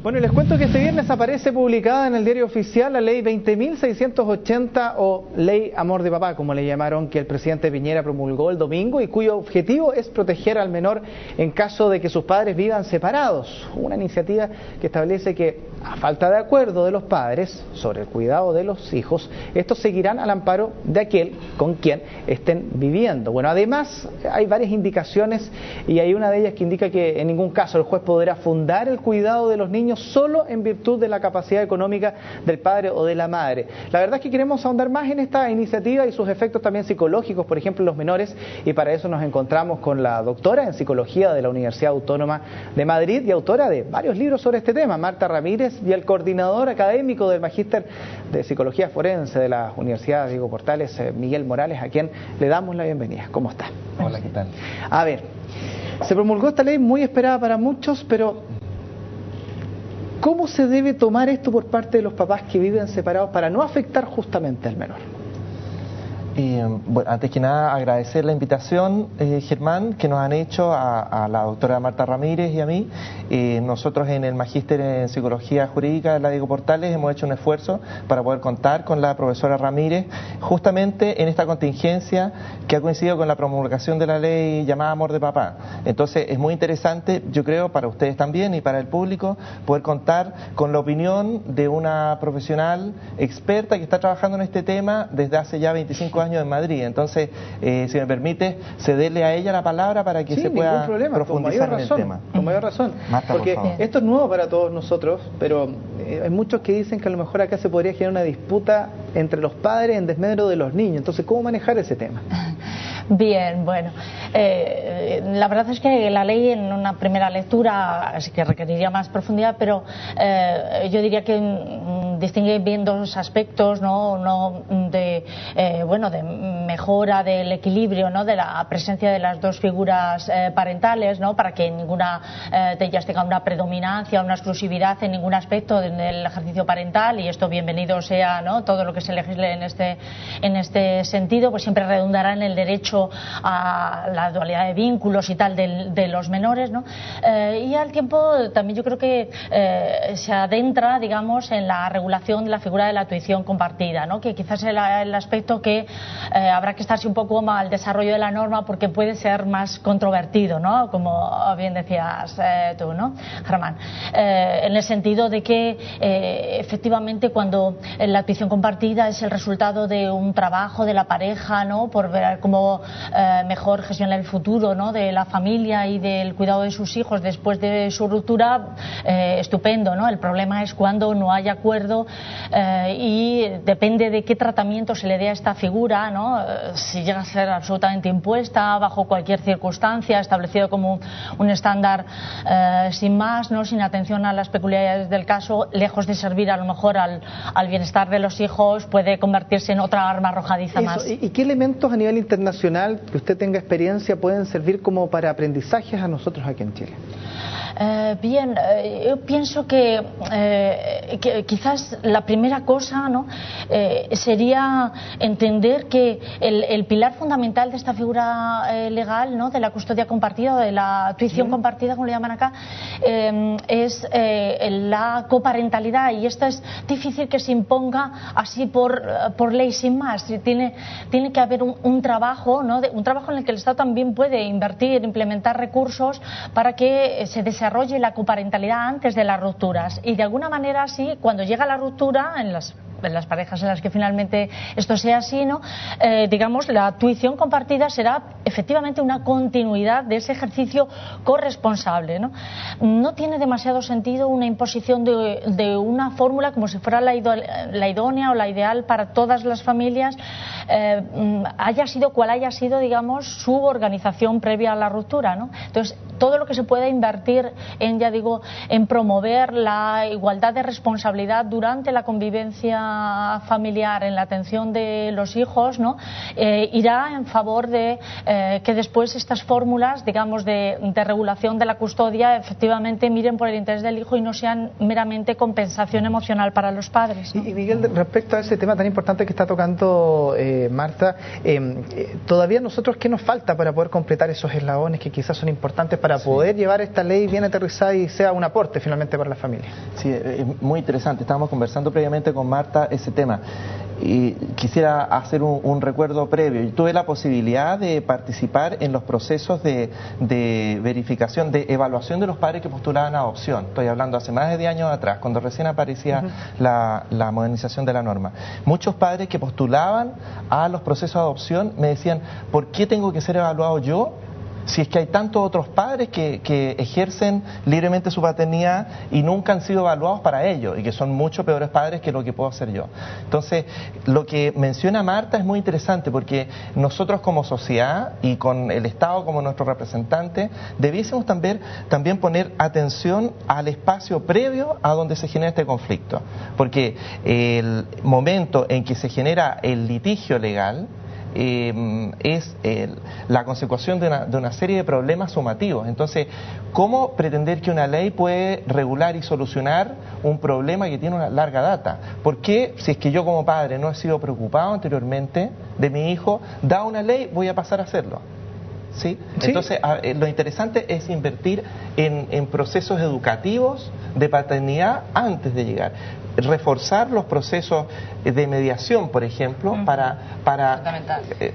Bueno, y les cuento que este viernes aparece publicada en el Diario Oficial la Ley 20.680 o Ley Amor de Papá, como le llamaron, que el presidente Piñera promulgó el domingo y cuyo objetivo es proteger al menor en caso de que sus padres vivan separados. Una iniciativa que establece que, a falta de acuerdo de los padres sobre el cuidado de los hijos, estos seguirán al amparo de aquel con quien estén viviendo. Bueno, además hay varias indicaciones y hay una de ellas que indica que en ningún caso el juez podrá fundar el cuidado de los niños solo en virtud de la capacidad económica del padre o de la madre. La verdad es que queremos ahondar más en esta iniciativa y sus efectos también psicológicos, por ejemplo, en los menores, y para eso nos encontramos con la doctora en psicología de la Universidad Autónoma de Madrid y autora de varios libros sobre este tema, Marta Ramírez, y el coordinador académico del Magíster de Psicología Forense de la Universidad Diego Portales, Miguel Morales, a quien le damos la bienvenida. ¿Cómo está? Hola, ¿qué tal? A ver, se promulgó esta ley muy esperada para muchos, pero ¿cómo se debe tomar esto por parte de los papás que viven separados para no afectar justamente al menor? Bueno, antes que nada agradecer la invitación, Germán, que nos han hecho a la doctora Marta Ramírez y a mí. Nosotros en el Magíster en Psicología Jurídica de la Diego Portales hemos hecho un esfuerzo para poder contar con la profesora Ramírez justamente en esta contingencia que ha coincidido con la promulgación de la ley llamada Amor de Papá. Entonces es muy interesante, yo creo, para ustedes también y para el público, poder contar con la opinión de una profesional experta que está trabajando en este tema desde hace ya 25 años en Madrid. Entonces, si me permite, cederle a ella la palabra para que se pueda profundizar en el tema. Con mayor razón, Marta, porque esto es nuevo para todos nosotros, pero hay muchos que dicen que a lo mejor acá se podría generar una disputa entre los padres en desmedro de los niños. Entonces, ¿cómo manejar ese tema? Bien, bueno, la verdad es que la ley en una primera lectura sí que requeriría más profundidad, pero yo diría que distingue bien dos aspectos, ¿no? De mejora del equilibrio, ¿no? De la presencia de las dos figuras parentales, ¿no? Para que ninguna de ellas tenga una predominancia, una exclusividad en ningún aspecto del ejercicio parental, y esto bienvenido sea, ¿no? Todo lo que se legisle en este sentido, pues siempre redundará en el derecho a la dualidad de vínculos y tal de los menores, ¿no? Y al tiempo también yo creo que se adentra, digamos, en la regulación de la figura de la tuición compartida, ¿no? Que quizás es el aspecto que habrá que estarse un poco al desarrollo de la norma, porque puede ser más controvertido, ¿no? Como bien decías tú, ¿no, Germán? En el sentido de que efectivamente cuando la tuición compartida es el resultado de un trabajo de la pareja, ¿no? Por ver cómo mejor gestionar el futuro, ¿no? De la familia y del cuidado de sus hijos después de su ruptura, estupendo, ¿no? El problema es cuando no hay acuerdo y depende de qué tratamiento se le dé a esta figura, ¿no? Si llega a ser absolutamente impuesta bajo cualquier circunstancia, establecido como un estándar sin más, ¿no? Sin atención a las peculiaridades del caso, lejos de servir a lo mejor al bienestar de los hijos, puede convertirse en otra arma arrojadiza más. ¿Y qué elementos a nivel internacional que usted tenga experiencia pueden servir como para aprendizajes a nosotros aquí en Chile? Bien, yo pienso que quizás la primera cosa, ¿no? Sería entender que el pilar fundamental de esta figura legal, ¿no? De la custodia compartida o de la tuición compartida, como le llaman acá, es la coparentalidad, y esto es difícil que se imponga así por ley sin más. Tiene que haber un trabajo, ¿no? Un trabajo en el que el Estado también puede invertir, implementar recursos para que se desarrolle la coparentalidad antes de las rupturas, y de alguna manera sí, cuando llega la ruptura en las parejas en las que finalmente esto sea así, ¿no? Digamos, la tuición compartida será efectivamente una continuidad de ese ejercicio corresponsable, ¿no? No tiene demasiado sentido una imposición de una fórmula como si fuera la idónea o la ideal para todas las familias, haya sido cual haya sido, digamos, su organización previa a la ruptura, ¿no? Entonces, todo lo que se pueda invertir en promover la igualdad de responsabilidad durante la convivencia familiar, en la atención de los hijos, ¿no? Irá en favor de que después estas fórmulas, digamos, de regulación de la custodia efectivamente miren por el interés del hijo y no sean meramente compensación emocional para los padres, ¿no? Y Miguel, respecto a ese tema tan importante que está tocando Marta. Todavía nosotros, ¿qué nos falta para poder completar esos eslabones que quizás son importantes para poder llevar esta ley bien aterrizada y sea un aporte finalmente para la familia? Sí, es muy interesante. Estábamos conversando previamente con Marta ese tema. Y quisiera hacer un recuerdo previo. Yo tuve la posibilidad de participar en los procesos de verificación, de evaluación de los padres que postulaban adopción. Estoy hablando hace más de 10 años atrás, cuando recién aparecía la modernización de la norma. Muchos padres que postulaban a los procesos de adopción me decían, ¿por qué tengo que ser evaluado yo? Si es que hay tantos otros padres que ejercen libremente su paternidad y nunca han sido evaluados para ello, y que son mucho peores padres que lo que puedo hacer yo. Entonces, lo que menciona Marta es muy interesante, porque nosotros como sociedad y con el Estado como nuestro representante, debiésemos también poner atención al espacio previo a donde se genera este conflicto. Porque el momento en que se genera el litigio legal, es la consecución de una serie de problemas sumativos. Entonces, ¿cómo pretender que una ley puede regular y solucionar un problema que tiene una larga data? ¿Por qué, si es que yo como padre no he sido preocupado anteriormente de mi hijo, da una ley, voy a pasar a hacerlo? ¿Sí? ¿Sí? Entonces, lo interesante es invertir en procesos educativos de paternidad antes de llegar. Reforzar los procesos de mediación, por ejemplo,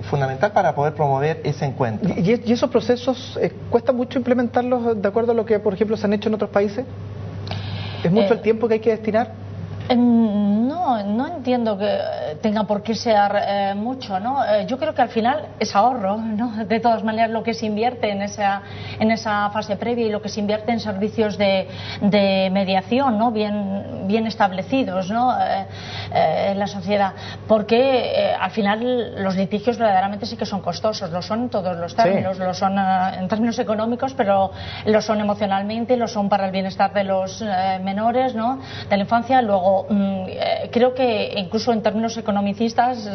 fundamental para poder promover ese encuentro. ¿Y esos procesos cuesta mucho implementarlos de acuerdo a lo que, por ejemplo, se han hecho en otros países? ¿Es mucho el tiempo que hay que destinar? No entiendo que tenga por qué ser mucho, ¿no? Yo creo que al final es ahorro, ¿no? De todas maneras, lo que se invierte en esa fase previa y lo que se invierte en servicios de mediación, ¿no? Bien establecidos, ¿no? En la sociedad, porque al final los litigios verdaderamente sí que son costosos, lo son en todos los términos, lo son en términos económicos, pero lo son emocionalmente, lo son para el bienestar de los menores, ¿no? De la infancia. Luego, creo que incluso en términos economicistas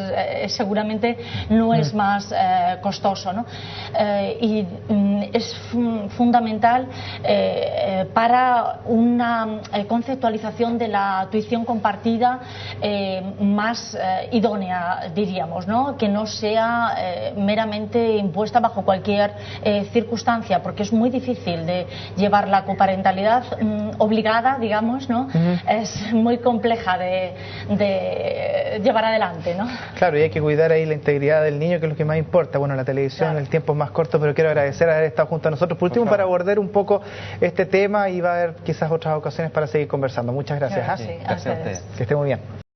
seguramente no es más costoso, ¿no? Y es fundamental para una conceptualización de la tuición compartida más idónea, diríamos, ¿no? Que no sea meramente impuesta bajo cualquier circunstancia, porque es muy difícil de llevar la coparentalidad obligada, digamos, ¿no? Es muy compleja de llevar adelante, ¿no? Claro, y hay que cuidar ahí la integridad del niño, que es lo que más importa. Bueno, la televisión, claro, el tiempo es más corto, pero quiero agradecer haber estado junto a nosotros. Por último, para abordar un poco este tema, y va a haber quizás otras ocasiones para seguir conversando. Muchas gracias. Claro, sí, gracias a ustedes. Que esté muy bien.